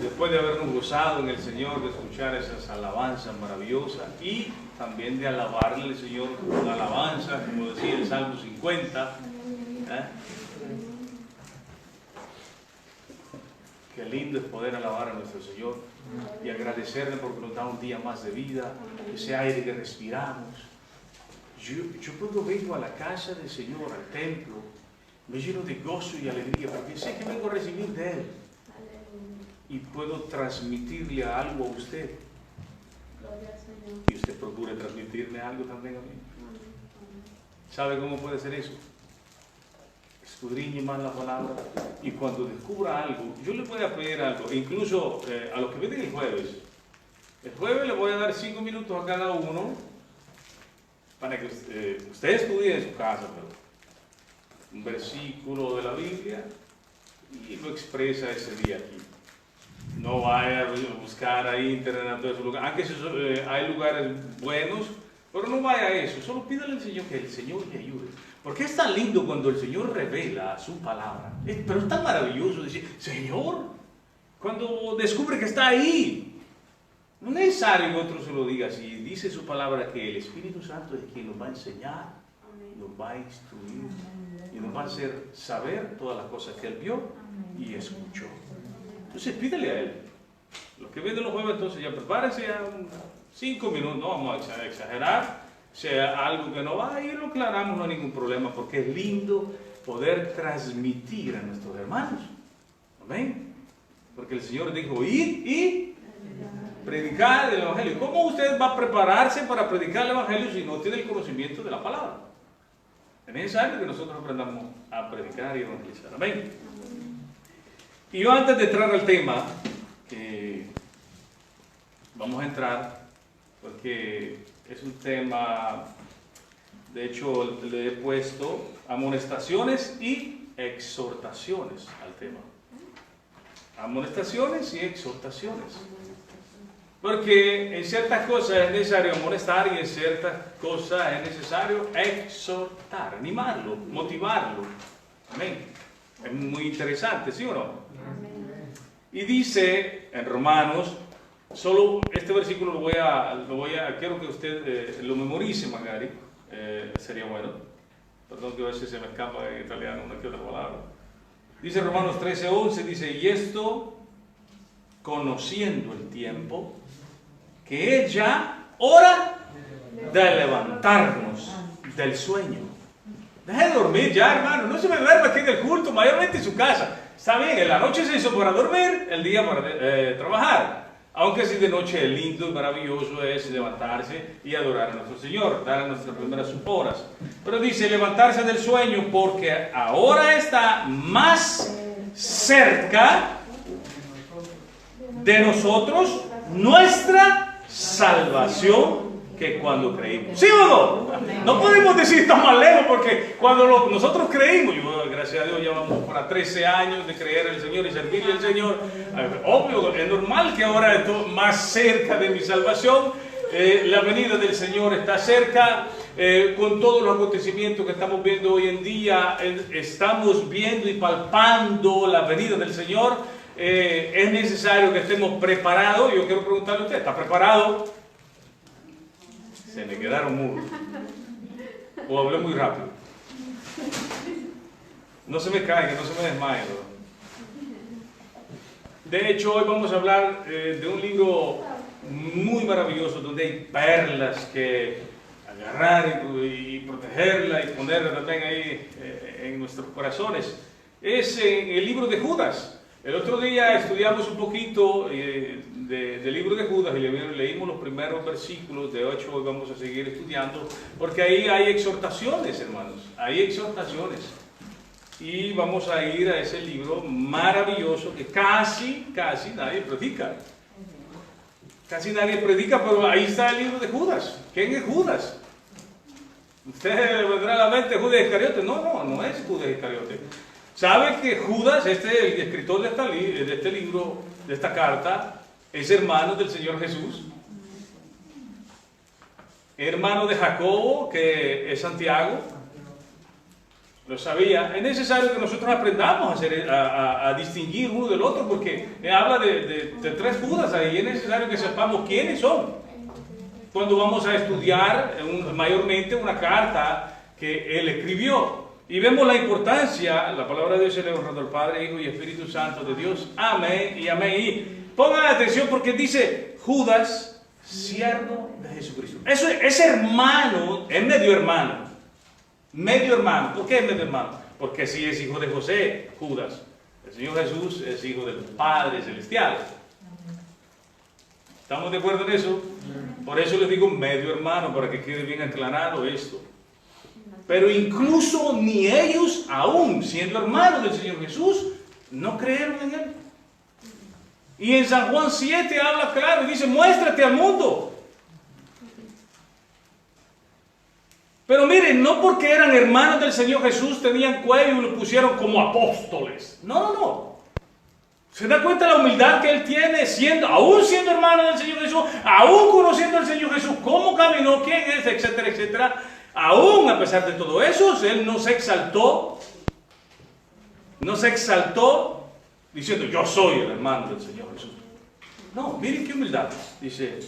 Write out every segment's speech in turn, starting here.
después de habernos gozado en el Señor, de escuchar esas alabanzas maravillosas y también de alabarle al Señor con alabanza, como decía el Salmo 50. Qué lindo es poder alabar a nuestro Señor y agradecerle porque nos da un día más de vida, ese aire que respiramos. Yo cuando vengo a la casa del Señor, al templo, me lleno de gozo y alegría porque sé que vengo a recibir de Él y puedo transmitirle algo a usted y usted procure transmitirme algo también a mí. ¿Sabe cómo puede ser eso? Escudriñe más la palabra y cuando descubra algo, yo le voy a pedir algo, incluso a los que vienen el jueves le voy a dar 5 minutos a cada uno para que usted estudie en su casa, pero un versículo de la Biblia y lo expresa ese día aquí. No vaya a buscar ahí internet en todo ese lugar, aunque hay lugares buenos, pero no vaya a eso, solo pídale al Señor que el Señor le ayude. Porque es tan lindo cuando el Señor revela su palabra, pero es tan maravilloso decir, Señor, cuando descubre que está ahí. No es necesario que otro se lo diga así, dice su palabra que el Espíritu Santo es quien nos va a enseñar, nos va a instruir y nos va a hacer saber todas las cosas que Él vio y escuchó. Entonces pídele a Él. Los que vienen los jueves, entonces ya prepárense a 5 minutos, no vamos a exagerar, sea algo que no va y lo aclaramos, no hay ningún problema, porque es lindo poder transmitir a nuestros hermanos. Amén. Porque el Señor dijo, ir y predicar el Evangelio. ¿Cómo usted va a prepararse para predicar el Evangelio si no tiene el conocimiento de la palabra? Es necesario que nosotros aprendamos a predicar y evangelizar. Amén. Y yo antes de entrar al tema, vamos a entrar, porque es un tema, de hecho le he puesto amonestaciones y exhortaciones al tema. Amonestaciones y exhortaciones. Porque en ciertas cosas es necesario amonestar y en ciertas cosas es necesario exhortar, animarlo, motivarlo. Amén. Es muy interesante, ¿sí o no? Y dice en Romanos, solo este versículo quiero que usted lo memorice, Magari, sería bueno. Perdón que a veces se me escapa en italiano una que otra palabra. Dice Romanos 13:11, dice, y esto, conociendo el tiempo, que es ya hora de levantarnos del sueño. Deje de dormir ya, hermano, no se me duerma aquí en el culto, mayormente en su casa. Está bien, en la noche se hizo para dormir, el día para trabajar. Aunque si de noche es lindo y maravilloso es levantarse y adorar a nuestro Señor, dar nuestras primeras horas. Pero dice levantarse del sueño porque ahora está más cerca de nosotros nuestra salvación que cuando creímos. ¿Sí o no? No podemos decir está más lejos porque cuando nosotros creímos, gracias a Dios llevamos para 13 años de creer en el Señor y servirle al Señor. Obvio, es normal que ahora estoy más cerca de mi salvación. La venida del Señor está cerca. Con todos los acontecimientos que estamos viendo hoy en día, estamos viendo y palpando la venida del Señor. Es necesario que estemos preparados. Yo quiero preguntarle a usted, ¿está preparado? Se me quedaron mudos. O hablé muy rápido. No se me caiga, no se me desmaye. De hecho, hoy vamos a hablar de un libro muy maravilloso donde hay perlas que agarrar y protegerla y ponerla también ahí en nuestros corazones. Es el libro de Judas. El otro día estudiamos un poquito del libro de Judas y leímos los primeros versículos. De 8 hoy vamos a seguir estudiando porque ahí hay exhortaciones, hermanos, hay exhortaciones. Y vamos a ir a ese libro maravilloso que casi nadie predica. Casi nadie predica, pero ahí está el libro de Judas. ¿Quién es Judas? Usted vendrá a la mente Judas Iscariote. No es Judas Iscariote. ¿Sabe que Judas, el escritor de este libro, de esta carta, es hermano del Señor Jesús? Hermano de Jacobo, que es Santiago. lo sabía. Es necesario que nosotros aprendamos a distinguir uno del otro, porque habla de tres Judas ahí. Es necesario que sepamos quiénes son cuando vamos a estudiar mayormente una carta que él escribió. Y vemos la importancia. La palabra de Dios se le honra al Padre, Hijo y Espíritu Santo de Dios. Amén y amén. Y pongan atención porque dice Judas, siervo de Jesucristo. Eso es hermano, es medio hermano. Medio hermano. ¿Por qué es medio hermano? Porque si es hijo de José, Judas. El Señor Jesús es hijo del Padre Celestial. ¿Estamos de acuerdo en eso? Por eso les digo medio hermano, para que quede bien aclarado esto. Pero incluso ni ellos, aún siendo hermanos del Señor Jesús, no creyeron en Él. Y en San Juan 7 habla claro y dice, muéstrate al mundo. Pero miren, no porque eran hermanos del Señor Jesús tenían cuello y lo pusieron como apóstoles. No. ¿Se da cuenta de la humildad que él tiene, aún siendo hermano del Señor Jesús, aún conociendo al Señor Jesús, cómo caminó, quién es, etcétera, etcétera? Aún a pesar de todo eso, él no se exaltó diciendo, yo soy el hermano del Señor Jesús. No, miren qué humildad. Dice,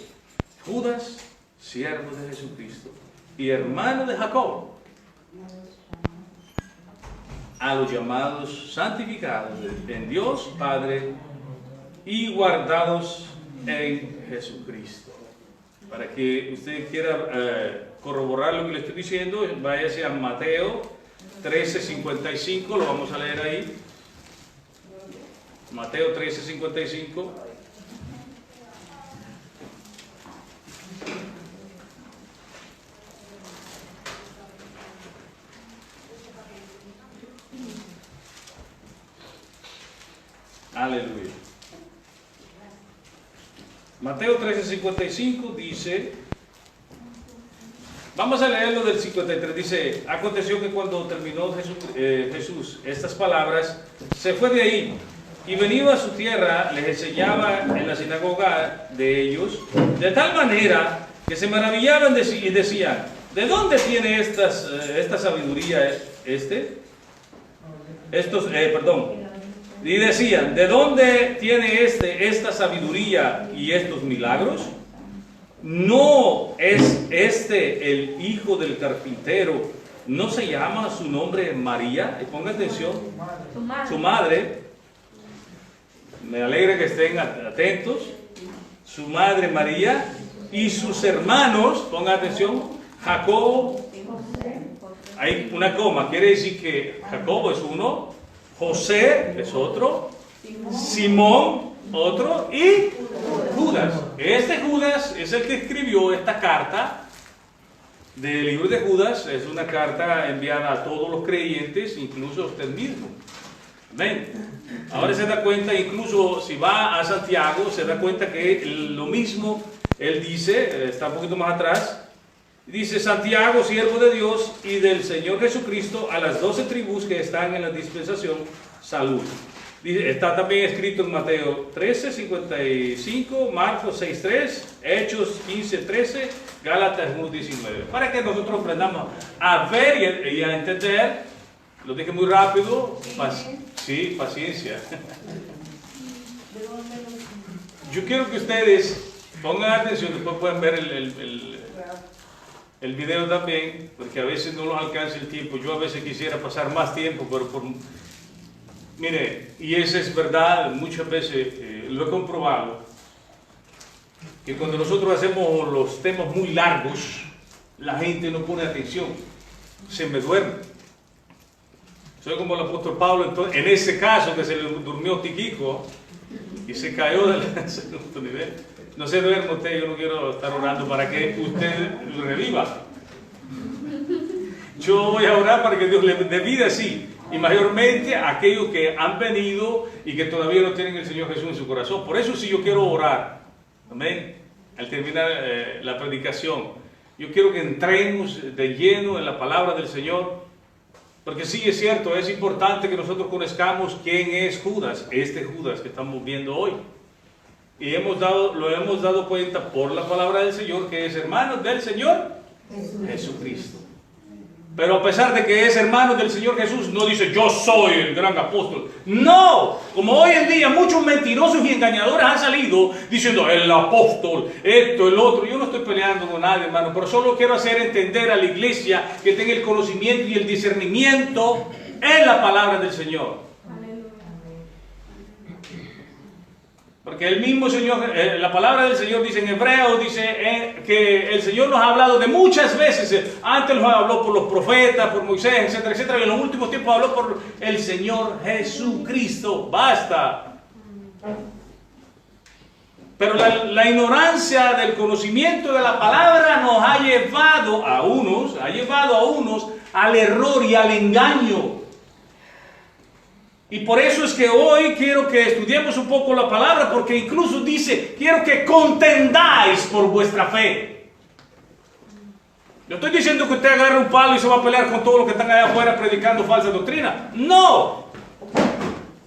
Judas, siervo de Jesucristo y hermano de Jacob, a los llamados santificados en Dios Padre y guardados en Jesucristo. Para que usted quiera corroborar lo que le estoy diciendo, váyase a Mateo 13:55, lo vamos a leer ahí. Mateo 13:55. Aleluya. Mateo 13:55 dice, vamos a leerlo del 53, dice, aconteció que cuando terminó Jesús estas palabras, se fue de ahí y venido a su tierra, les enseñaba en la sinagoga de ellos, de tal manera que se maravillaban y decían, ¿de dónde tiene esta sabiduría Y decían, ¿de dónde tiene esta sabiduría y estos milagros? ¿No es este el hijo del carpintero? ¿No se llama su nombre María? Y ponga atención, su madre, me alegra que estén atentos, su madre María y sus hermanos, ponga atención, Jacobo, hay una coma, quiere decir que Jacobo es uno, José es otro, Simón otro y Judas. Este Judas es el que escribió esta carta del libro de Judas. Es una carta enviada a todos los creyentes, incluso a usted mismo. Amén. Ahora se da cuenta, incluso si va a Santiago, se da cuenta que lo mismo él dice, está un poquito más atrás. Dice Santiago, siervo de Dios y del Señor Jesucristo, a las 12 tribus que están en la dispensación, salud. Dice, está también escrito en Mateo 13:55, Marcos 6:3, Hechos 15:13, Gálatas 1:19. Para que nosotros aprendamos a ver y a entender, lo dije muy rápido, sí, paciencia. Yo quiero que ustedes pongan atención, después pueden ver el video también, porque a veces no nos alcanza el tiempo. Yo a veces quisiera pasar más tiempo, pero mire, y eso es verdad, muchas veces lo he comprobado, que cuando nosotros hacemos los temas muy largos, la gente no pone atención, se me duerme. Soy como el apóstol Pablo, entonces, en ese caso que se le durmió Tiquico y se cayó del segundo nivel. No se duerma usted, yo no quiero estar orando para que usted lo reviva. Yo voy a orar para que Dios le dé vida, sí, y mayormente a aquellos que han venido y que todavía no tienen el Señor Jesús en su corazón. Por eso sí yo quiero orar, amén, al terminar la predicación. Yo quiero que entremos de lleno en la palabra del Señor, porque sí es cierto, es importante que nosotros conozcamos quién es Judas, este Judas que estamos viendo hoy. Y lo hemos dado cuenta por la palabra del Señor, que es hermano del Señor Jesucristo. Pero a pesar de que es hermano del Señor Jesús, no dice yo soy el gran apóstol. No, como hoy en día muchos mentirosos y engañadores han salido diciendo el apóstol, esto, el otro. Yo no estoy peleando con nadie, hermano, pero solo quiero hacer entender a la iglesia que tenga el conocimiento y el discernimiento en la palabra del Señor. Porque el mismo Señor, la palabra del Señor dice en hebreo, dice que el Señor nos ha hablado de muchas veces. Antes nos habló por los profetas, por Moisés, etcétera, etcétera. Y en los últimos tiempos habló por el Señor Jesucristo. Basta. Pero la ignorancia del conocimiento de la palabra nos ha llevado a unos al error y al engaño. Y por eso es que hoy quiero que estudiemos un poco la palabra, porque incluso dice, quiero que contendáis por vuestra fe. Yo estoy diciendo que usted agarre un palo y se va a pelear con todos los que están allá afuera predicando falsa doctrina. No.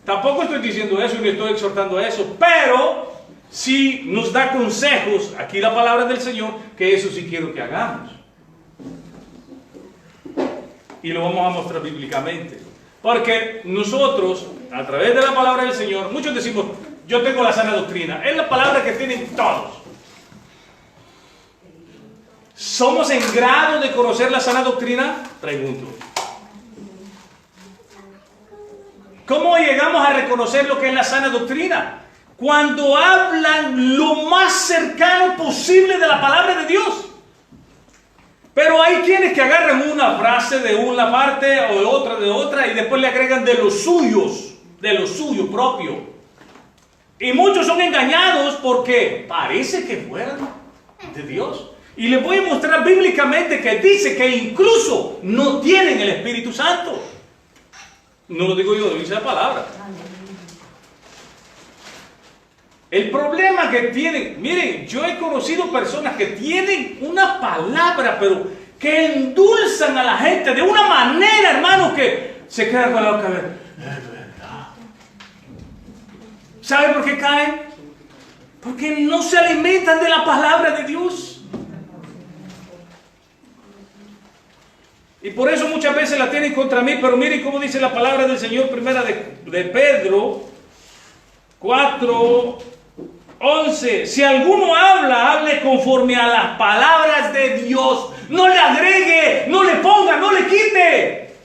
Tampoco estoy diciendo eso y le estoy exhortando a eso, pero sí nos da consejos, aquí la palabra del Señor, que eso sí quiero que hagamos. Y lo vamos a mostrar bíblicamente. Porque nosotros, a través de la palabra del Señor, muchos decimos, yo tengo la sana doctrina. Es la palabra que tienen todos. ¿Somos en grado de conocer la sana doctrina? Pregunto. ¿Cómo llegamos a reconocer lo que es la sana doctrina? Cuando hablan lo más cercano posible de la palabra de Dios. Pero hay quienes que agarran una frase de una parte o de otra y después le agregan de lo suyo propio. Y muchos son engañados porque parece que fueran de Dios. Y les voy a mostrar bíblicamente que dice que incluso no tienen el Espíritu Santo. No lo digo yo, lo dice la palabra. El problema que tienen, miren, yo he conocido personas que tienen una palabra, pero que endulzan a la gente de una manera, hermano, que se queda con la boca abierta. Es verdad. ¿Sabe por qué caen? Porque no se alimentan de la palabra de Dios. Y por eso muchas veces la tienen contra mí, pero miren cómo dice la palabra del Señor, primera de Pedro 4:11. Si alguno habla, hable conforme a las palabras de Dios. No le agregue, no le ponga, no le quite.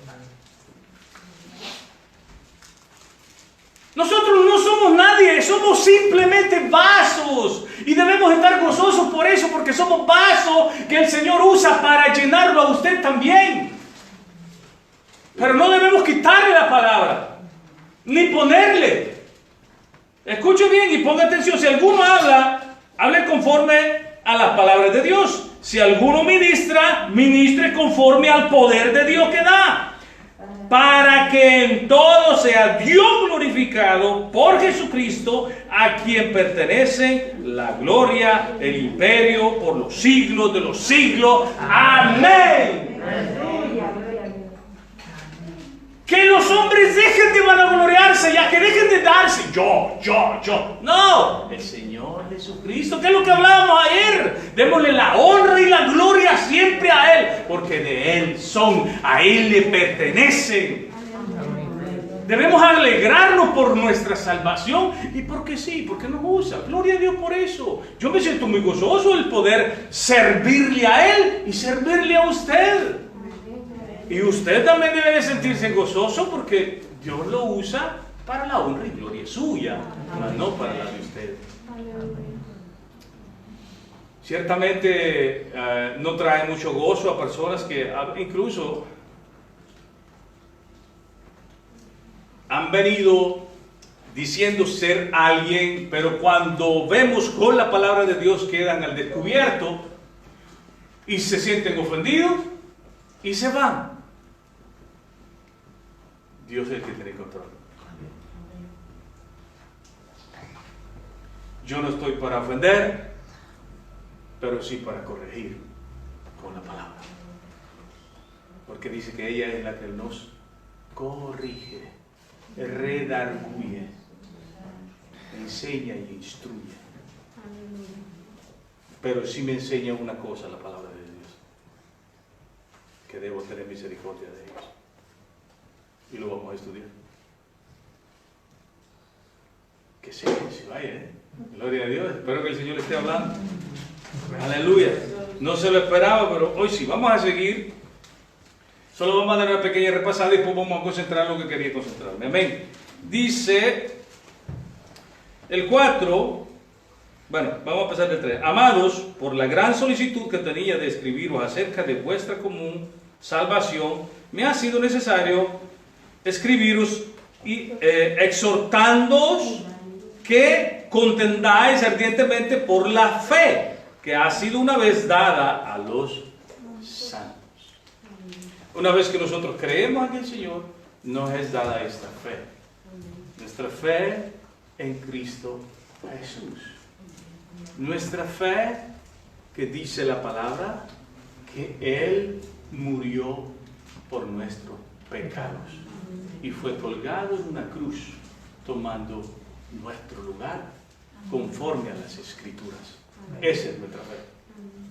Nosotros no somos nadie, somos simplemente vasos. Y debemos estar gozosos por eso, porque somos vasos que el Señor usa para llenarlo a usted también. Pero no debemos quitarle la palabra, ni ponerle. Escuche bien y ponga atención. Si alguno habla, hable conforme a las palabras de Dios. Si alguno ministra, ministre conforme al poder de Dios que da, para que en todo sea Dios glorificado por Jesucristo, a quien pertenece la gloria, el imperio por los siglos de los siglos. Amén. Que los hombres dejen de vanagloriarse, ya que dejen de darse yo. No, el Señor Jesucristo, que es lo que hablábamos ayer. Démosle la honra y la gloria siempre a Él, porque de Él son, a Él le pertenecen. Debemos alegrarnos por nuestra salvación y porque sí, porque nos usa. Gloria a Dios por eso. Yo me siento muy gozoso el poder servirle a Él y servirle a usted. Y usted también debe de sentirse gozoso porque Dios lo usa para la honra y gloria suya, no para la de usted. Ciertamente no trae mucho gozo a personas que incluso han venido diciendo ser alguien, pero cuando vemos con la palabra de Dios quedan al descubierto y se sienten ofendidos y se van. Dios es el que tiene control. Yo no estoy para ofender, pero sí para corregir con la palabra. Porque dice que ella es la que nos corrige, redarguye, enseña y instruye. Pero sí me enseña una cosa la palabra de Dios, que debo tener misericordia de ellos. Y lo vamos a estudiar. Que sí, vaya, Gloria a Dios. Espero que el Señor esté hablando. Aleluya. No se lo esperaba, pero hoy sí. Vamos a seguir. Solo vamos a dar una pequeña repasada y después vamos a concentrar lo que quería concentrarme. Amén. Dice el 4. Bueno, vamos a pasar del 3. Amados, por la gran solicitud que tenía de escribiros acerca de vuestra común salvación, me ha sido necesario escribiros y exhortándoos que contendáis ardientemente por la fe que ha sido una vez dada a los santos. Una vez que nosotros creemos en el Señor, nos es dada esta fe. Nuestra fe en Cristo Jesús. Nuestra fe que dice la palabra que Él murió por nuestros pecados y fue colgado en una cruz tomando nuestro lugar conforme a las Escrituras. Esa es nuestra fe.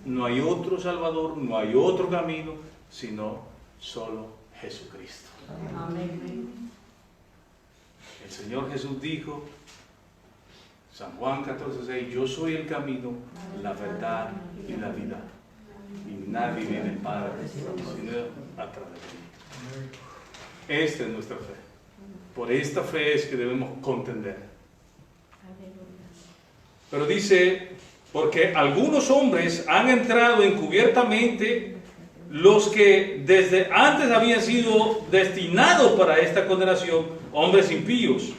No hay otro Salvador, no hay otro camino, sino solo Jesucristo. Amén. El Señor Jesús dijo, San Juan 14:6, yo soy el camino, la verdad y la vida. Y nadie viene al Padre sino a través de mí. Esta es nuestra fe. Por esta fe es que debemos contender. Pero dice, porque algunos hombres han entrado encubiertamente, los que desde antes habían sido destinados para esta condenación, hombres impíos,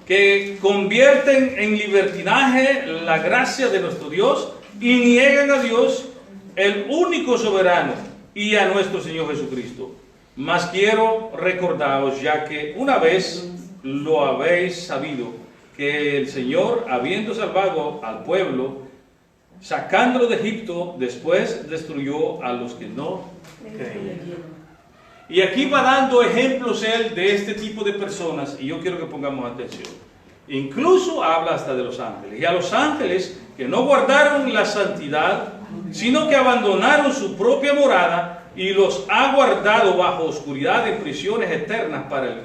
que convierten en libertinaje la gracia de nuestro Dios y niegan a Dios, el único soberano, y a nuestro Señor Jesucristo. Mas quiero recordaros, ya que una vez lo habéis sabido, que el Señor, habiendo salvado al pueblo, sacándolo de Egipto, después destruyó a los que no creían. Y aquí va dando ejemplos él de este tipo de personas, y yo quiero que pongamos atención. Incluso habla hasta de los ángeles. Y a los ángeles que no guardaron la santidad, sino que abandonaron su propia morada, y los ha guardado bajo oscuridad en prisiones eternas para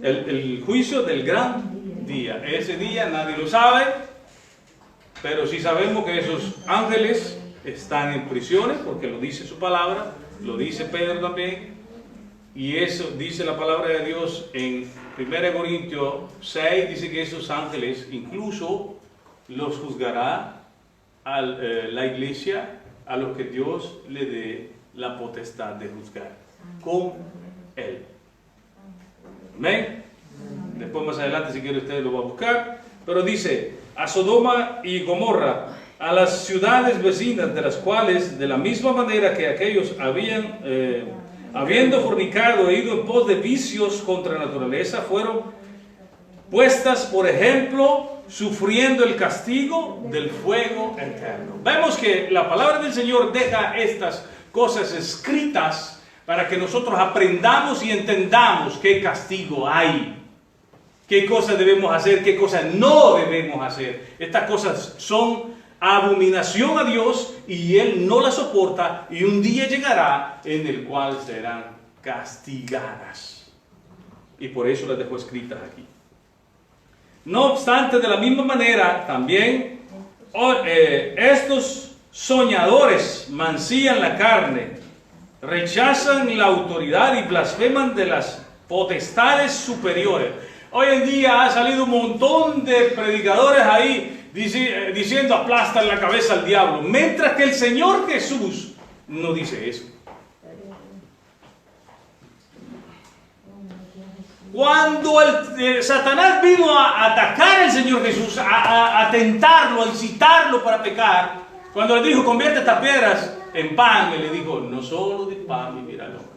el juicio del gran día. Ese día nadie lo sabe, pero sí sabemos que esos ángeles están en prisiones, porque lo dice su palabra, lo dice Pedro también, y eso dice la palabra de Dios en 1 Corintios 6, dice que esos ángeles incluso los juzgará a la iglesia, a los que Dios le dé la potestad de juzgar con él. Amén. Después más adelante, si quiere usted lo va a buscar, pero dice, a Sodoma y Gomorra, a las ciudades vecinas, de las cuales, de la misma manera que aquellos habiendo fornicado e ido en pos de vicios contra la naturaleza, fueron puestas por ejemplo, sufriendo el castigo del fuego eterno. Vemos que la palabra del Señor deja estas cosas escritas para que nosotros aprendamos y entendamos qué castigo hay, qué cosas debemos hacer, qué cosas no debemos hacer. Estas cosas son abominación a Dios y Él no las soporta, y un día llegará en el cual serán castigadas. Y por eso las dejó escritas aquí. No obstante, de la misma manera, también estos soñadores mancillan la carne, rechazan la autoridad y blasfeman de las potestades superiores. Hoy en día ha salido un montón de predicadores ahí diciendo aplastan la cabeza al diablo, mientras que el Señor Jesús no dice eso. Cuando Satanás vino a atacar al Señor Jesús, a tentarlo, a incitarlo para pecar, cuando le dijo convierte estas piedras en pan, él le dijo no solo de pan vivirá el hombre.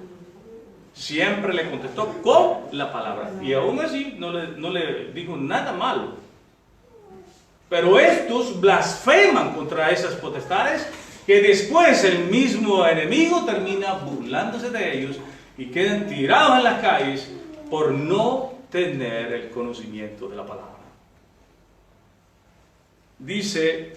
Siempre le contestó con la palabra, y aún así no le dijo nada malo. Pero estos blasfeman contra esas potestades, que después el mismo enemigo termina burlándose de ellos y quedan tirados en las calles por no tener el conocimiento de la palabra. Dice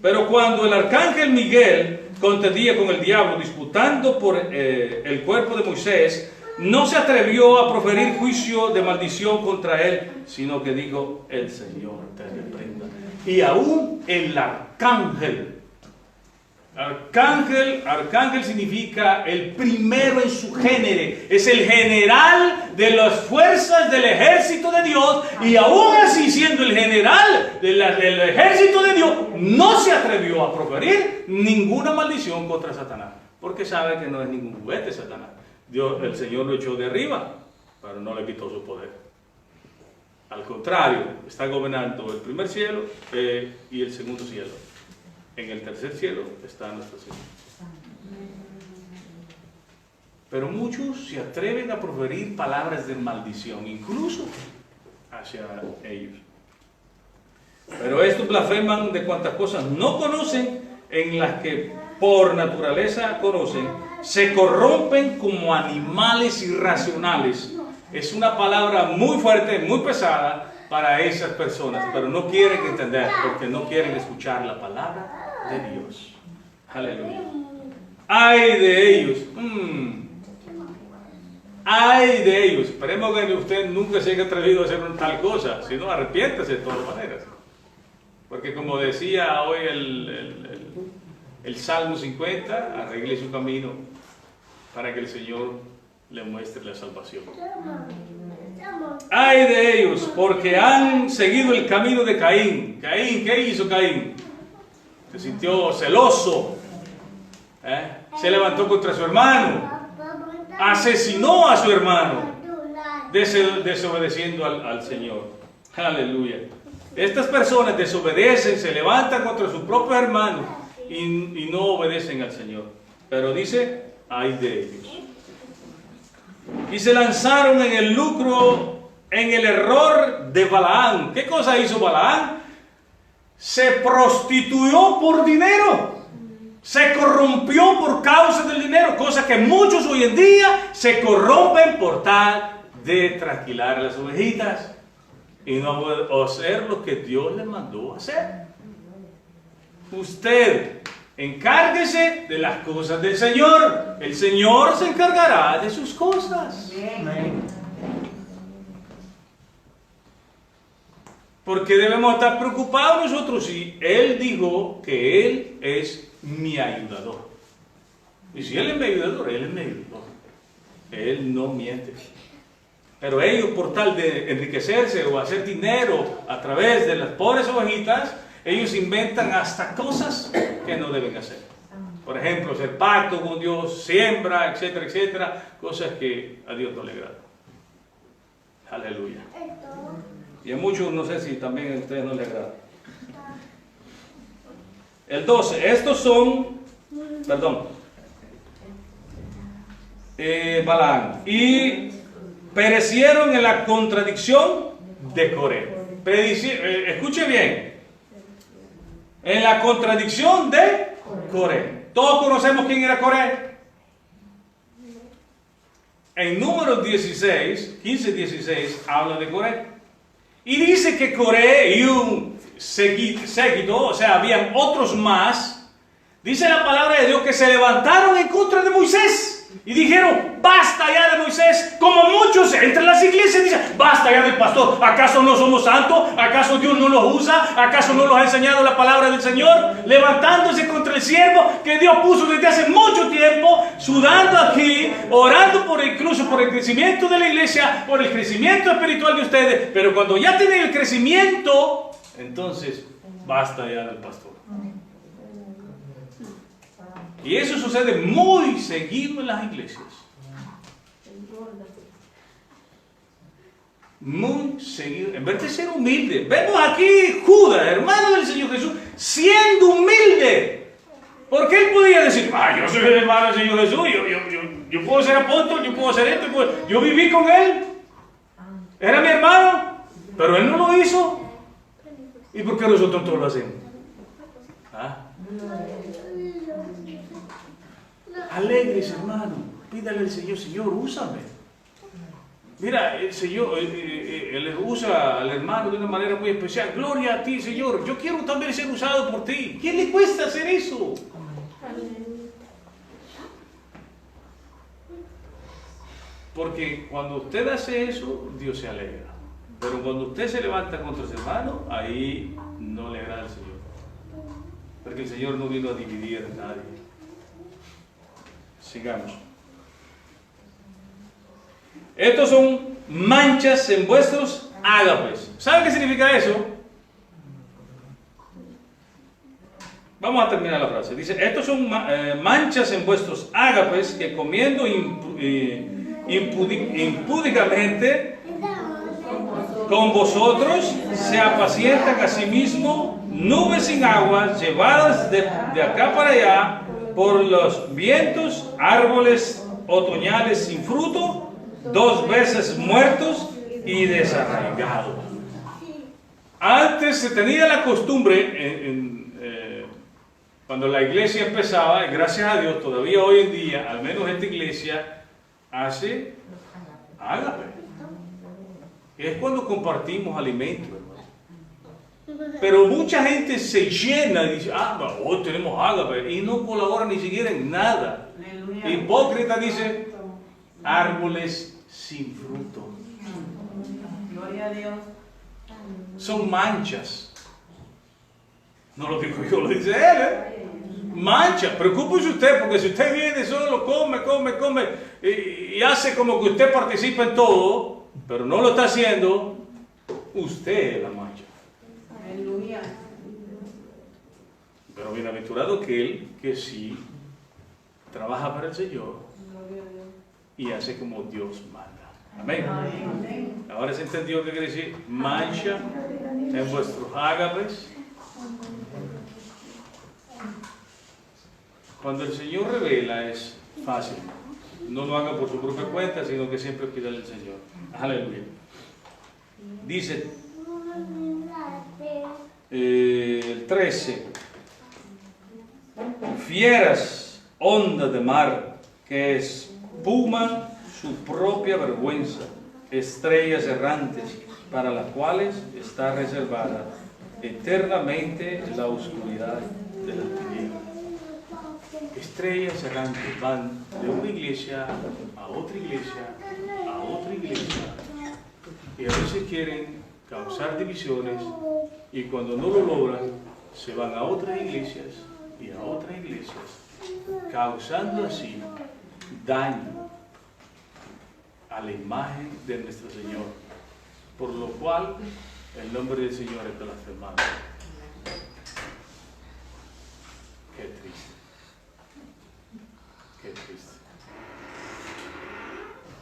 Pero cuando el arcángel Miguel contendía con el diablo disputando por el cuerpo de Moisés, no se atrevió a proferir juicio de maldición contra él, sino que dijo: el Señor te reprenda. Y aún el arcángel, arcángel significa el primero en su género, es el general de las fuerzas del ejército de Dios, y aún así, siendo el general del ejército de Dios, no se atrevió a proferir ninguna maldición contra Satanás, porque sabe que no es ningún juguete Satanás. El Señor lo echó de arriba, pero no le quitó su poder. Al contrario, está gobernando el primer cielo y el segundo cielo. En el tercer cielo está nuestro Señor. Pero muchos se atreven a proferir palabras de maldición, incluso hacia ellos. Pero estos blasfeman de cuantas cosas no conocen, en las que por naturaleza conocen, se corrompen como animales irracionales. Es una palabra muy fuerte, muy pesada para esas personas, pero no quieren entender, porque no quieren escuchar la palabra de Dios. Aleluya. Ay de ellos. Ay de ellos. Esperemos que usted nunca se haya atrevido a hacer tal cosa, sino arrepiéntese de todas maneras. Porque como decía hoy el Salmo 50, arregle su camino para que el Señor le muestre la salvación. Ay de ellos, porque han seguido el camino de Caín. Caín, ¿qué hizo Caín? Se sintió celoso, se levantó contra su hermano, asesinó a su hermano, desobedeciendo al Señor. Aleluya. Estas personas desobedecen, se levantan contra su propio hermano y no obedecen al Señor. Pero dice: ay de ellos. Y se lanzaron en el lucro, en el error de Balaam. ¿Qué cosa hizo Balaam? Se prostituyó por dinero. Se corrompió por causa del dinero. Cosa que muchos hoy en día se corrompen por tal de trasquilar las ovejitas y no hacer lo que Dios les mandó hacer. Usted encárguese de las cosas del Señor. El Señor se encargará de sus cosas. Amén. Porque debemos estar preocupados nosotros si Él dijo que Él es mi ayudador. Y si Él es mi ayudador, Él es mi ayudador. Él no miente. Pero ellos, por tal de enriquecerse o hacer dinero a través de las pobres ovejitas, ellos inventan hasta cosas que no deben hacer. Por ejemplo, hacer pacto con Dios, siembra, etcétera, etcétera. Cosas que a Dios no le agradan. Aleluya. Y a muchos, no sé si también a ustedes no les agrada. El 12. Estos son, Balaam. Y perecieron en la contradicción de Coré. Escuche bien. En la contradicción de Coré. Todos conocemos quién era Coré. En Números 15-16 habla de Coré. Y dice que Coré y un séquito, o sea, habían otros más. Dice la palabra de Dios que se levantaron en contra de Moisés. Y dijeron: basta ya de Moisés. Como muchos entre las iglesias dicen: basta ya del pastor. ¿Acaso no somos santos? ¿Acaso Dios no los usa? ¿Acaso no los ha enseñado la palabra del Señor? Levantándose contra el siervo que Dios puso desde hace mucho tiempo, sudando aquí, orando incluso por el crecimiento de la iglesia, por el crecimiento espiritual de ustedes. Pero cuando ya tienen el crecimiento, entonces basta ya del pastor. Y eso sucede muy seguido en las iglesias. Muy seguido. En vez de ser humilde. Vemos aquí Judas, hermano del Señor Jesús, siendo humilde. Porque él podía decir: yo soy el hermano del Señor Jesús, yo puedo ser apóstol, yo puedo hacer esto, yo viví con él. Era mi hermano, pero él no lo hizo. ¿Y por qué nosotros todos lo hacemos? Alegres, hermano. Pídale al Señor: Señor, úsame. Mira, el Señor Él usa al hermano de una manera muy especial. Gloria a ti, Señor. Yo quiero también ser usado por ti. ¿Qué le cuesta hacer eso? Porque cuando usted hace eso, Dios se alegra. Pero cuando usted se levanta contra su hermano, ahí no le agrada al Señor. Porque el Señor no vino a dividir a nadie. Sigamos. Estos son manchas en vuestros ágapes. ¿Saben qué significa eso? Vamos a terminar la frase. Dice, estos son manchas en vuestros ágapes que comiendo impúdicamente con vosotros se apacientan a sí mismo nubes sin agua llevadas de acá para allá por los vientos, árboles otoñales sin fruto, 2 veces muertos y desarraigados. Antes se tenía la costumbre, cuando la iglesia empezaba, y gracias a Dios todavía hoy en día, al menos esta iglesia, hace ágape. Es cuando compartimos alimentos, hermano. Pero mucha gente se llena y dice, hoy tenemos ágape, y no colabora ni siquiera en nada. Hipócrita dice, árboles sin fruto. Gloria a Dios. Son manchas. No lo digo yo, lo dice él. Mancha. Preocúpese usted, porque si usted viene solo, come y hace como que usted participa en todo, pero no lo está haciendo, usted es la mancha. Aleluya. Pero bienaventurado aquel que sí trabaja para el Señor y hace como Dios manda. Amén. Ahora se entendió qué quiere decir mancha en vuestros ágapes. Cuando el Señor revela es fácil. No lo haga por su propia cuenta, sino que siempre pídale al Señor. Aleluya. Dice el 13. Fieras ondas de mar que espuman su propia vergüenza, estrellas errantes para las cuales está reservada eternamente la oscuridad de las tinieblas. Estrellas errantes van de una iglesia a otra iglesia, a otra iglesia, y a veces quieren causar divisiones, y cuando no lo logran, se van a otras iglesias y a otras iglesias, causando así daño a la imagen de nuestro Señor, por lo cual el nombre del Señor es blasfemado. Qué triste. Qué triste.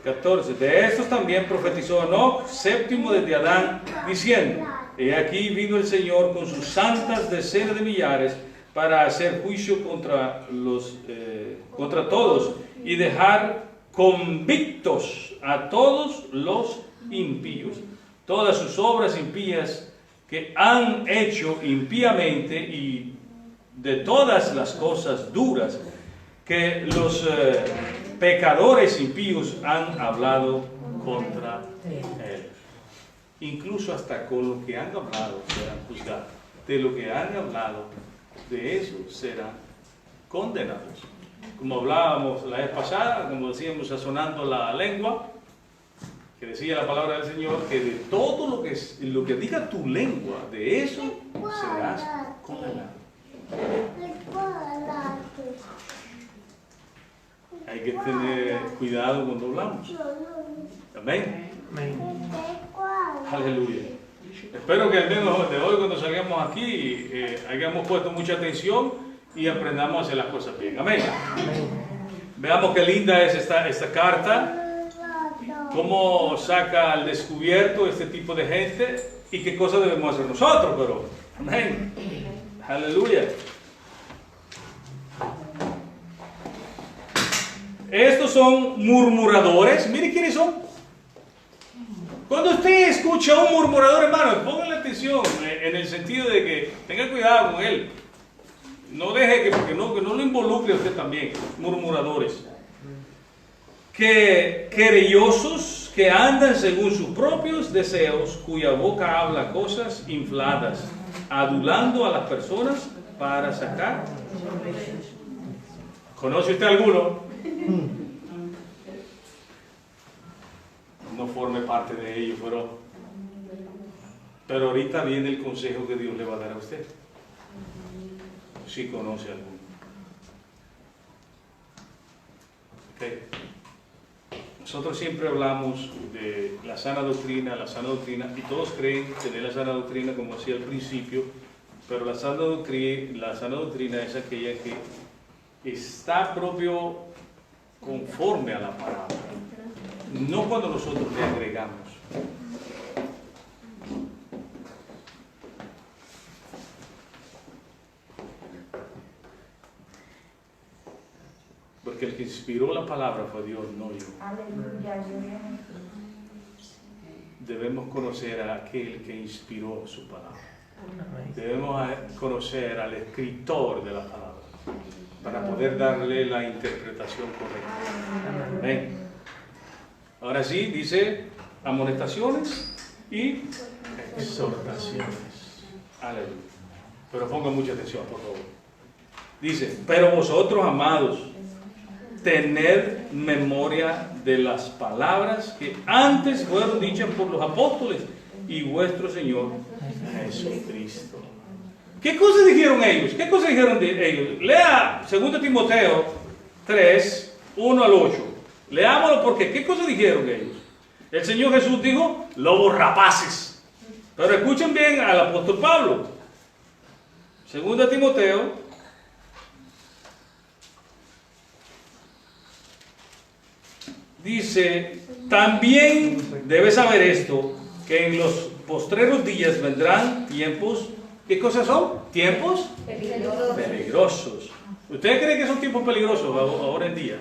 14. De estos también profetizó Enoc, séptimo desde Adán, diciendo: He aquí vino el Señor con sus santas decenas de millares para hacer juicio contra todos y dejar convictos a todos los impíos, todas sus obras impías que han hecho impíamente, y de todas las cosas duras que los pecadores impíos han hablado contra él. Incluso hasta con lo que han hablado serán juzgados. De lo que han hablado, de eso serán condenados. Como hablábamos la vez pasada, como decíamos, sazonando la lengua, que decía la palabra del Señor, que de todo lo que diga tu lengua, de eso serás condenado. Hay que tener cuidado cuando hablamos. Amén. Aleluya. Espero que al menos de hoy, cuando salgamos aquí, hayamos puesto mucha atención y aprendamos a hacer las cosas bien. Amén. Veamos qué linda es esta carta. Cómo saca al descubierto este tipo de gente y qué cosas debemos hacer nosotros. Pero, amén. Aleluya. Estos son murmuradores. Mire quiénes son. Cuando usted escucha a un murmurador, hermano, póngale atención en el sentido de que tenga cuidado con él. No deje que no lo involucre a usted también. Murmuradores. Que querellosos, que andan según sus propios deseos, cuya boca habla cosas infladas, adulando a las personas para sacar. ¿Conoce usted alguno? No forme parte de ello, pero ahorita viene el consejo que Dios le va a dar a usted. Si conoce alguno. Okay. Nosotros siempre hablamos de la sana doctrina, y todos creen tener la sana doctrina como decía al principio, pero la sana doctrina es aquella que está propio conforme a la palabra, no cuando nosotros le agregamos. Porque el que inspiró la palabra fue Dios, no yo. Debemos conocer a aquel que inspiró su palabra. Debemos conocer al escritor de la palabra para poder darle la interpretación correcta. Amén. Ahora sí, dice amonestaciones y exhortaciones. Aleluya. Pero pongan mucha atención, por favor. Dice, pero vosotros, amados, tened memoria de las palabras que antes fueron dichas por los apóstoles y vuestro Señor Jesucristo. ¿Qué cosas dijeron ellos? ¿Qué cosas dijeron de ellos? Lea 2 Timoteo 3, 1 al 8. Leámoslo porque ¿qué cosas dijeron ellos? El Señor Jesús dijo, lobos rapaces. Pero escuchen bien al apóstol Pablo. 2 Timoteo dice, también debes saber esto, que en los postreros días vendrán tiempos, ¿qué cosas son? Tiempos peligrosos. ¿Ustedes creen que son tiempos peligrosos ahora en día?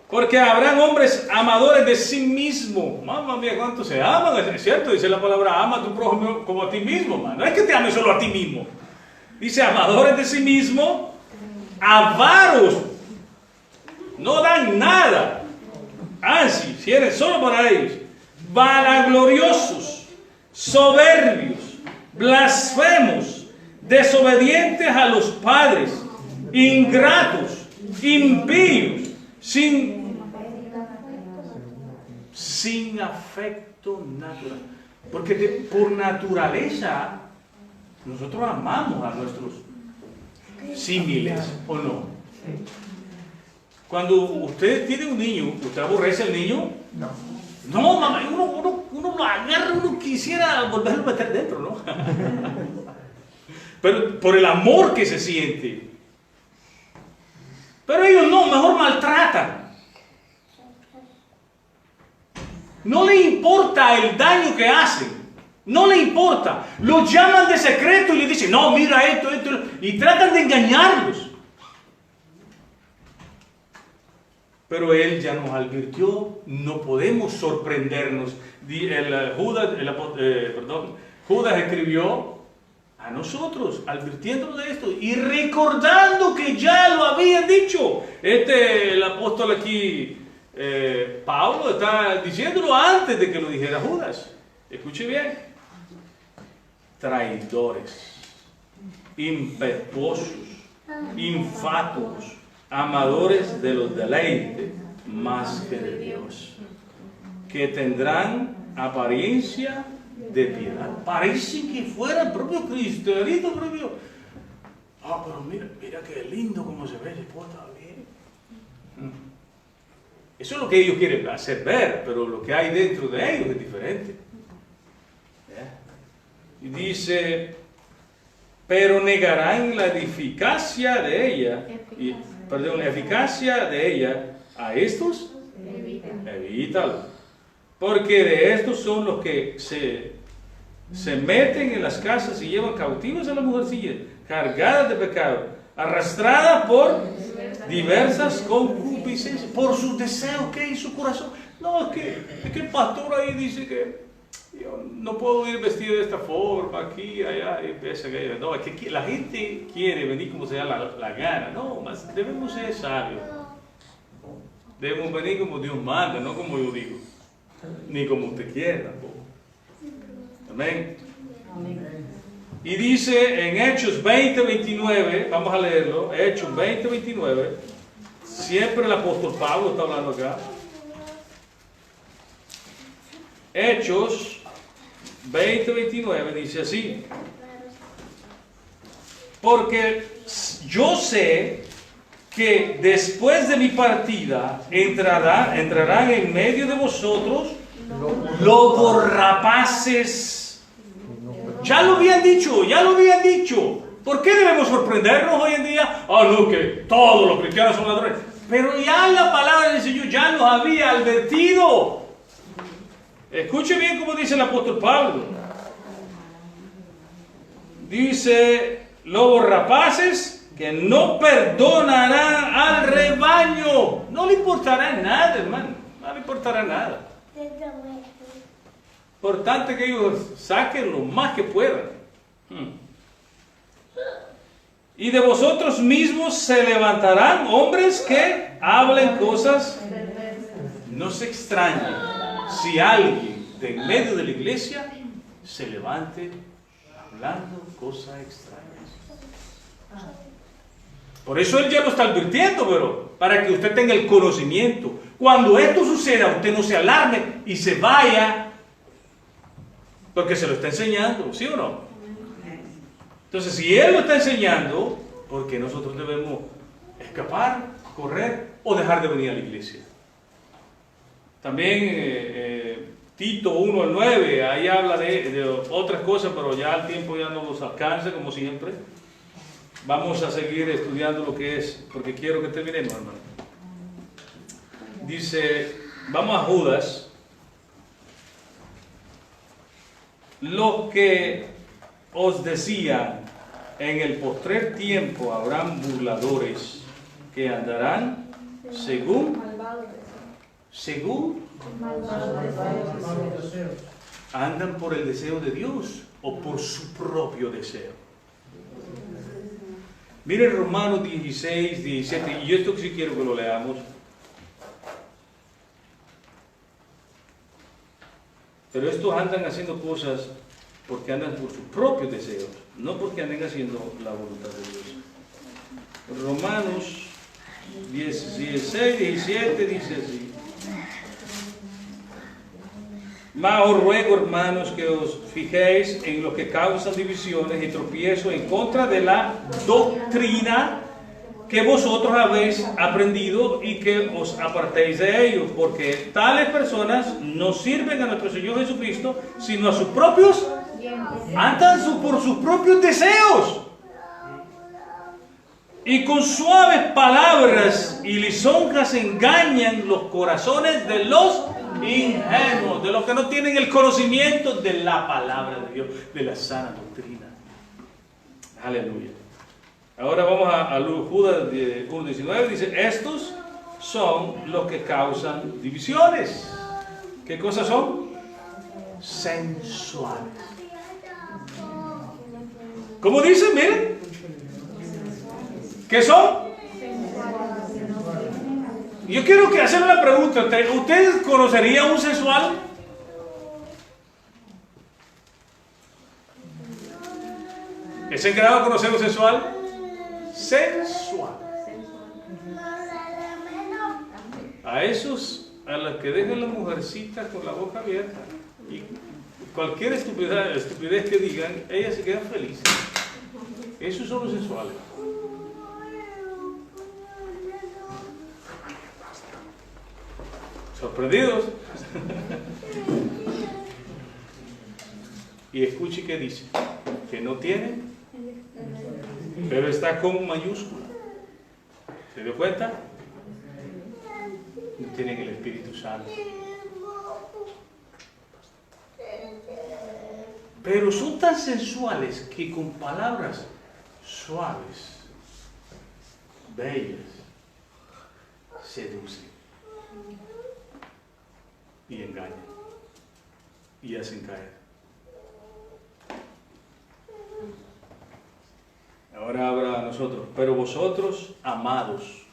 Porque habrán hombres amadores de sí mismo. Mamá mía, ¿cuánto se aman? Es cierto, dice la palabra, ama a tu prójimo como a ti mismo. Man. No es que te ames solo a ti mismo. Dice, amadores de sí mismo, avaros, no dan nada. Así, si eres solo para ellos. Vanagloriosos, soberbios, blasfemos, desobedientes a los padres, ingratos, impíos, sin afecto natural. Porque por naturaleza nosotros amamos a nuestros símiles, ¿o no? Cuando usted tiene un niño, ¿usted aborrece al niño? No, mamá, uno lo agarra, uno quisiera volverlo a meter dentro, ¿no? Pero por el amor que se siente. Pero ellos no, mejor maltratan. No le importa el daño que hacen. No le importa. Los llaman de secreto y le dicen, no, mira esto, y tratan de engañarlos. Pero él ya nos advirtió, no podemos sorprendernos. Judas escribió a nosotros, advirtiéndonos de esto y recordando que ya lo habían dicho. El apóstol aquí, Pablo, está diciéndolo antes de que lo dijera Judas. Escuche bien. Traidores, impetuosos, infatuos, amadores de los deleites más que de Dios, que tendrán apariencia de piedad. Parece que fuera el propio cristianito propio. Pero mira qué lindo como se ve, se porta bien. Eso es lo que ellos quieren hacer ver, pero lo que hay dentro de ellos es diferente. Y dice, pero negarán la eficacia de ella, la eficacia de ella a estos, evítalo. Porque de estos son los que se meten en las casas y llevan cautivas a las mujercillas, cargadas de pecado, arrastradas por diversas concupiscencias, por sus deseos que hay en su corazón. No, es que el pastor ahí dice que Yo no puedo ir vestido de esta forma, aquí, allá, y empieza que no, es que la gente quiere venir como se da la gana. No, mas debemos ser sabios. Debemos venir como Dios manda, no como yo digo, ni como usted quiere tampoco. Amén. Y dice en Hechos 20:29, vamos a leerlo, Hechos 20:29, siempre el apóstol Pablo está hablando acá. Hechos 20:29 dice así: porque yo sé que después de mi partida entrarán en medio de vosotros lobos rapaces. Ya lo habían dicho, ya lo habían dicho. ¿Por qué debemos sorprendernos hoy en día? No, que todos los cristianos son ladrones. Pero ya la palabra del Señor ya nos había advertido. Escuche bien cómo dice el apóstol Pablo. Dice, lobos rapaces que no perdonarán al rebaño. No le importará nada, hermano. No le importará nada. Importante que ellos saquen lo más que puedan. Y de vosotros mismos se levantarán hombres que hablen cosas. No se extrañen si alguien de en medio de la iglesia se levante hablando cosas extrañas. Por eso él ya lo está advirtiendo, pero para que usted tenga el conocimiento. Cuando esto suceda, usted no se alarme y se vaya, porque se lo está enseñando, ¿sí o no? Entonces, si él lo está enseñando, ¿por qué nosotros debemos escapar, correr o dejar de venir a la iglesia? También Tito 1:9, ahí habla de otras cosas, pero ya el tiempo ya no nos alcanza, como siempre. Vamos a seguir estudiando lo que es, porque quiero que terminemos, hermano. Dice, vamos a Judas. Los que os decían, en el postrer tiempo habrán burladores que andarán según andan por el deseo de Dios o por su propio deseo. Miren Romanos 16:17, y esto sí quiero que lo leamos. Pero estos andan haciendo cosas porque andan por sus propios deseos, no porque anden haciendo la voluntad de Dios. Romanos 16:17 dice así: mas os ruego, hermanos, que os fijéis en lo que causan divisiones y tropiezos en contra de la doctrina que vosotros habéis aprendido y que os apartéis de ellos, porque tales personas no sirven a nuestro Señor Jesucristo, sino a sus propios, andan por sus propios deseos. Y con suaves palabras y lisonjas engañan los corazones de los ingenuos, de los que no tienen el conocimiento de la palabra de Dios, de la sana doctrina. Aleluya. Ahora vamos a Judas 1:19, dice, estos son los que causan divisiones. ¿Qué cosas son? Sensuales. ¿Cómo dice? Miren. ¿Qué son? Yo quiero que hacer una pregunta. ¿Usted conocería un sensual? ¿Es en grado de conocer un sensual? Sensual. A esos, a los que dejan la mujercita con la boca abierta y cualquier estupidez que digan, ellas se quedan felices. Esos son los sensuales. ¿Sorprendidos? Y escuche qué dice, que no tienen, pero está con mayúscula. ¿Se dio cuenta? No tienen el Espíritu Santo. Pero son tan sensuales que con palabras suaves, bellas, seducen y engañan. y hacen caer. Ahora habla a nosotros. Pero vosotros, amados,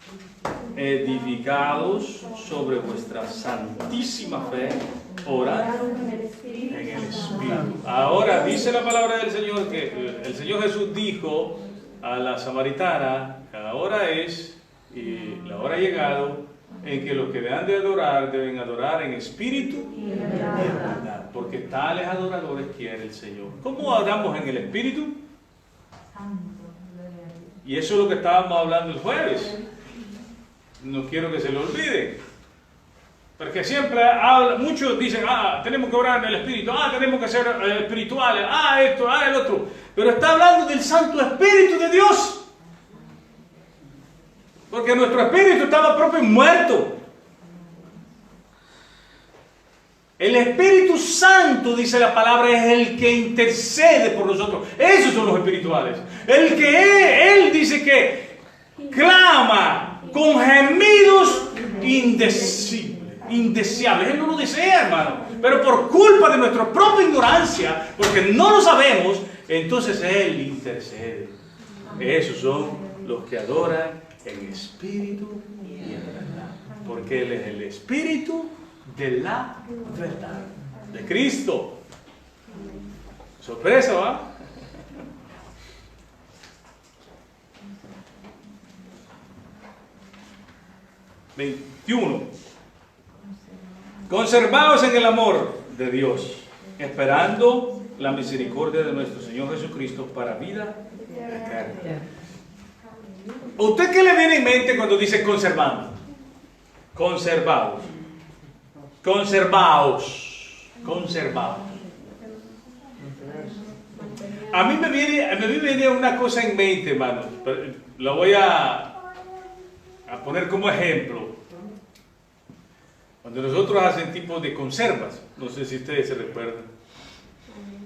edificados sobre vuestra santísima fe, orad en el Espíritu. Ahora dice la palabra del Señor que el Señor Jesús dijo a la samaritana que la hora es y la hora ha llegado en que los que han de adorar deben adorar en espíritu y en verdad, porque tales adoradores quiere el Señor. ¿Cómo adoramos en el espíritu? Y eso es lo que estábamos hablando el jueves. No quiero que se lo olvide. Porque siempre muchos dicen, tenemos que orar en el Espíritu, tenemos que ser espirituales, esto, el otro. Pero está hablando del Santo Espíritu de Dios. Porque nuestro espíritu estaba propio muerto. El Espíritu Santo, dice la palabra, es el que intercede por nosotros. Esos son los espirituales. Él dice que clama con gemidos indeseables. Él no lo desea, hermano. Pero por culpa de nuestra propia ignorancia, porque no lo sabemos, entonces Él intercede. Esos son los que adoran en espíritu y en verdad. Porque Él es el Espíritu de la verdad, de Cristo. Sorpresa, ¿va? Conservaos en el amor de Dios, esperando la misericordia de nuestro Señor Jesucristo para vida eterna. ¿Usted qué le viene en mente cuando dice conservando? Conservaos. Conservaos. Conservaos. A mí me viene una cosa en mente, hermanos. La voy a poner como ejemplo. Cuando nosotros hacen tipo de conservas, no sé si ustedes se recuerdan,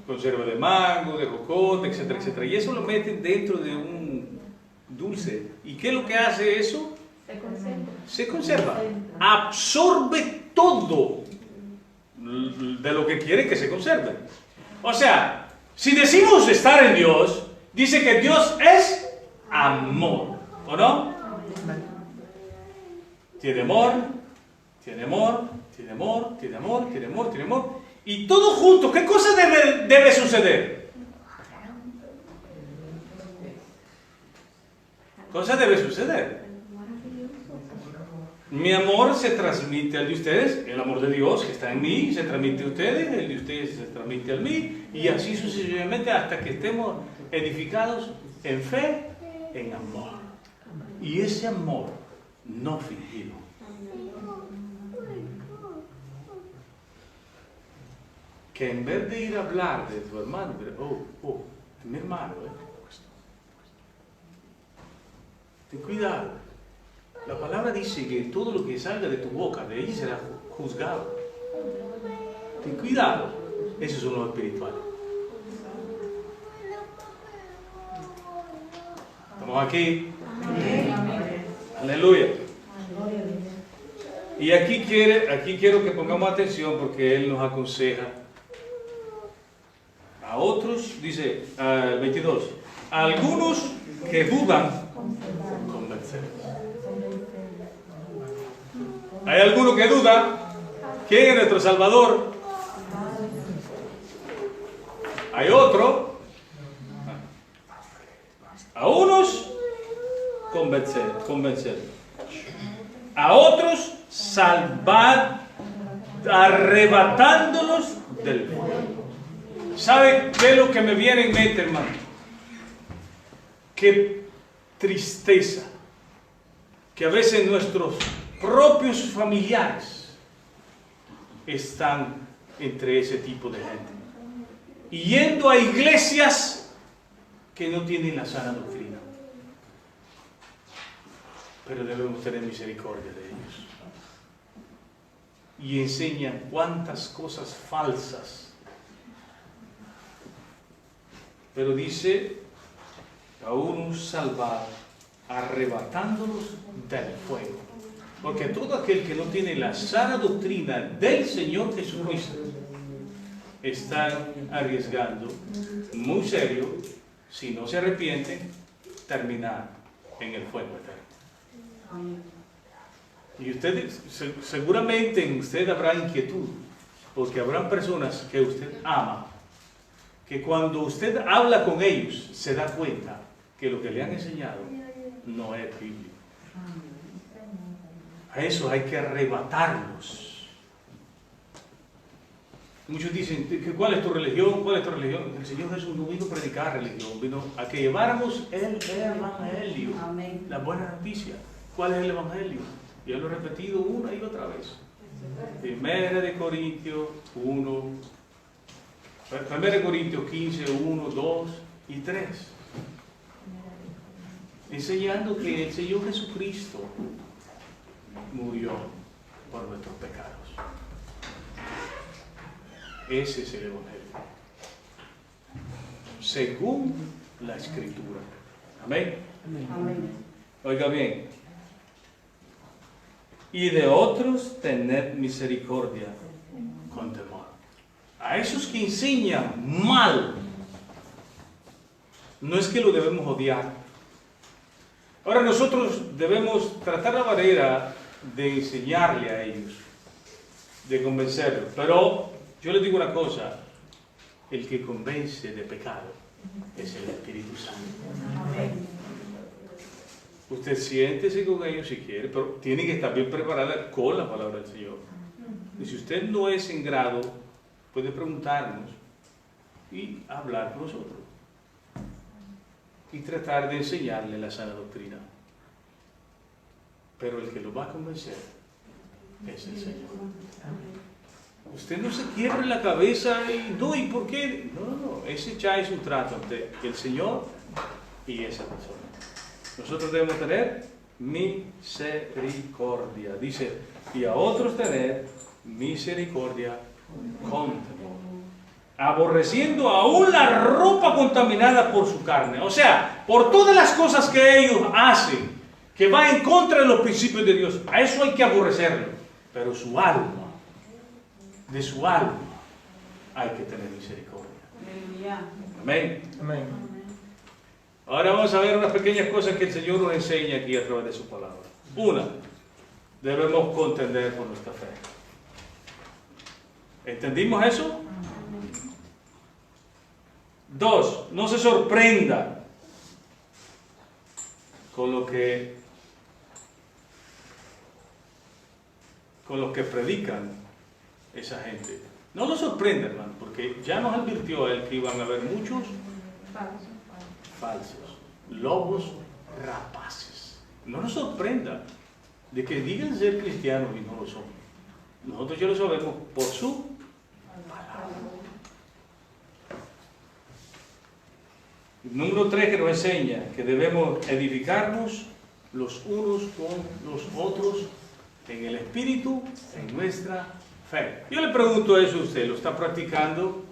conserva de mango, de jocote, etcétera, etcétera, y eso lo meten dentro de un dulce. ¿Y qué es lo que hace eso? Se conserva. Absorbe todo de lo que quiere que se conserve. O sea, si decimos estar en Dios, dice que Dios es amor, ¿o no? Tiene amor, tiene amor, tiene amor, tiene amor, tiene amor, tiene amor. Y todo junto, ¿qué cosa debe suceder? Cosa debe suceder. Mi amor se transmite al de ustedes, el amor de Dios que está en mí se transmite a ustedes, el de ustedes se transmite al mí, y así sucesivamente hasta que estemos edificados en fe, en amor. Y ese amor no fingido. Que en vez de ir a hablar de tu hermano, mi hermano, ten cuidado. La palabra dice que todo lo que salga de tu boca, de ahí será juzgado. Ten cuidado. Esos son los espirituales. ¿Estamos aquí? Amén. Aleluya. Y aquí quiero que pongamos atención porque Él nos aconseja. A otros, dice 22, a algunos que dudan, convencer. ¿Hay alguno que duda? ¿Quién es nuestro Salvador? Hay otro. A unos, convencer. A otros, salvar, arrebatándolos del fuego. ¿Sabe qué es lo que me viene en mente, hermano? Qué tristeza que a veces nuestros propios familiares están entre ese tipo de gente. Y yendo a iglesias que no tienen la sana doctrina. Pero debemos tener misericordia de ellos. Y enseñan cuántas cosas falsas. Pero dice, a unos salvar, arrebatándolos del fuego. Porque todo aquel que no tiene la sana doctrina del Señor Jesucristo están arriesgando, muy serio, si no se arrepienten, terminar en el fuego eterno. Y ustedes, seguramente en usted habrá inquietud, porque habrán personas que usted ama, que cuando usted habla con ellos, se da cuenta que lo que le han enseñado no es bíblico. A eso hay que arrebatarlos. Muchos dicen, ¿cuál es tu religión? ¿Cuál es tu religión? El Señor Jesús no vino a predicar religión, vino a que lleváramos el Evangelio, Amén. la buena noticia. ¿Cuál es el Evangelio? Ya lo he repetido una y otra vez. Primera de Corintios 1, Primera de Corintios 15, 1, 2 y 3. Enseñando que el Señor Jesucristo murió por nuestros pecados. Ese es el Evangelio, según la Escritura. Amén. Amén. Oiga bien. Y de otros tened misericordia con temor. A esos que enseñan mal, no es que lo debemos odiar. Ahora nosotros debemos tratar la manera de enseñarle a ellos, de convencerlos. Pero yo les digo una cosa, el que convence de pecado es el Espíritu Santo. Amén. Usted siéntese con ellos si quiere, pero tiene que estar bien preparada con la palabra del Señor. Y si usted no es en grado, puede preguntarnos y hablar con nosotros. Y tratar de enseñarle la sana doctrina. Pero el que lo va a convencer es el Señor. Usted no se quiebre la cabeza y no, ¿y por qué? No, ese ya es un trato entre el Señor y esa persona. Nosotros debemos tener misericordia. Dice, y a otros tener misericordia con temor. Aborreciendo aún la ropa contaminada por su carne. O sea, por todas las cosas que ellos hacen, que va en contra de los principios de Dios. A eso hay que aborrecerlo. Pero su alma, de su alma, hay que tener misericordia. Aleluya. Amén. Amén. Ahora vamos a ver unas pequeñas cosas que el Señor nos enseña aquí a través de su palabra. Una, debemos contender por nuestra fe. ¿Entendimos eso? Dos, no se sorprenda con lo que predican esa gente. No lo sorprenda, hermano, porque ya nos advirtió él que iban a haber muchos falsos, lobos rapaces. No nos sorprenda de que digan ser cristianos y no lo son. Nosotros ya lo sabemos por su palabra. Número 3, que nos enseña que debemos edificarnos los unos con los otros en el espíritu, en nuestra fe. Yo le pregunto eso a usted, ¿lo está practicando?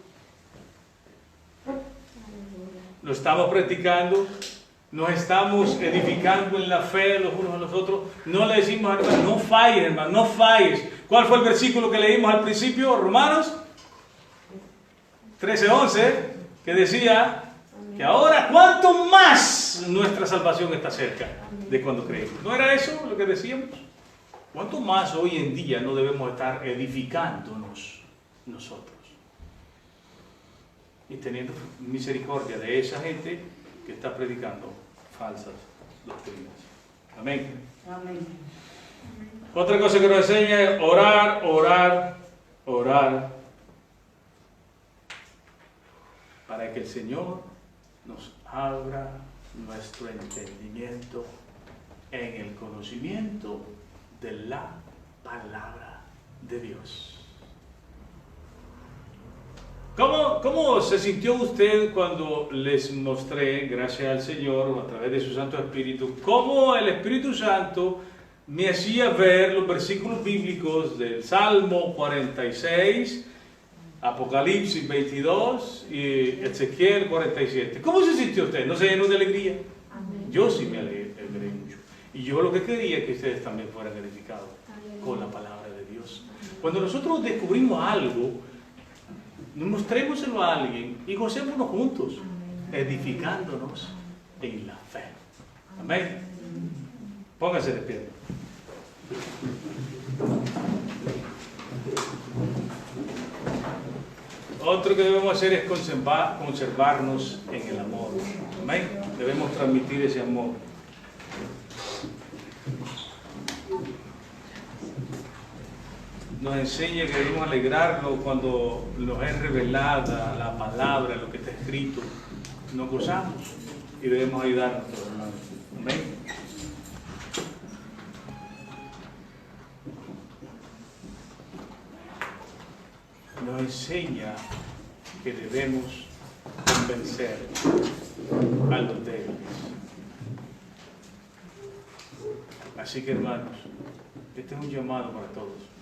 ¿Lo estamos practicando? ¿Nos estamos edificando en la fe los unos a los otros? No le decimos, hermano, no falles, hermano, no falles. ¿Cuál fue el versículo que leímos al principio? Romanos 13:11, que decía que ahora cuánto más nuestra salvación está cerca de cuando creemos. ¿No era eso lo que decíamos? ¿Cuánto más hoy en día no debemos estar edificándonos nosotros? Y teniendo misericordia de esa gente que está predicando falsas doctrinas. Amén. Amén. Otra cosa que nos enseña es orar, orar, orar, para que el Señor nos abra nuestro entendimiento en el conocimiento de la palabra de Dios. ¿Cómo se sintió usted cuando les mostré, gracias al Señor, a través de su Santo Espíritu, cómo el Espíritu Santo me hacía ver los versículos bíblicos del Salmo 46, Apocalipsis 22 y Ezequiel 47? ¿Cómo se sintió usted? ¿No se llenó de alegría? Yo sí me alegré mucho. Y yo lo que quería es que ustedes también fueran edificados con la palabra de Dios. Cuando nosotros descubrimos algo, mostrémoselo a alguien y gocémonos juntos, edificándonos en la fe. Amén. Pónganse de pie. Otro que debemos hacer es conservarnos en el amor. Amén. Debemos transmitir ese amor. Nos enseña que debemos alegrarnos cuando nos es revelada la palabra, lo que está escrito. Nos gozamos y debemos ayudar a nuestros hermanos. Amén. Nos enseña que debemos convencer a los débiles. Así que, hermanos, este es un llamado para todos.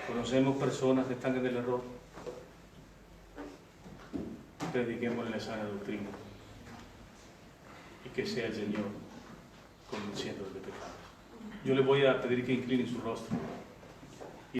Conocemos personas que están en el error. Prediquémosle la sana doctrina y que sea el Señor convenciéndolos de pecados. Yo les voy a pedir que inclinen su rostro.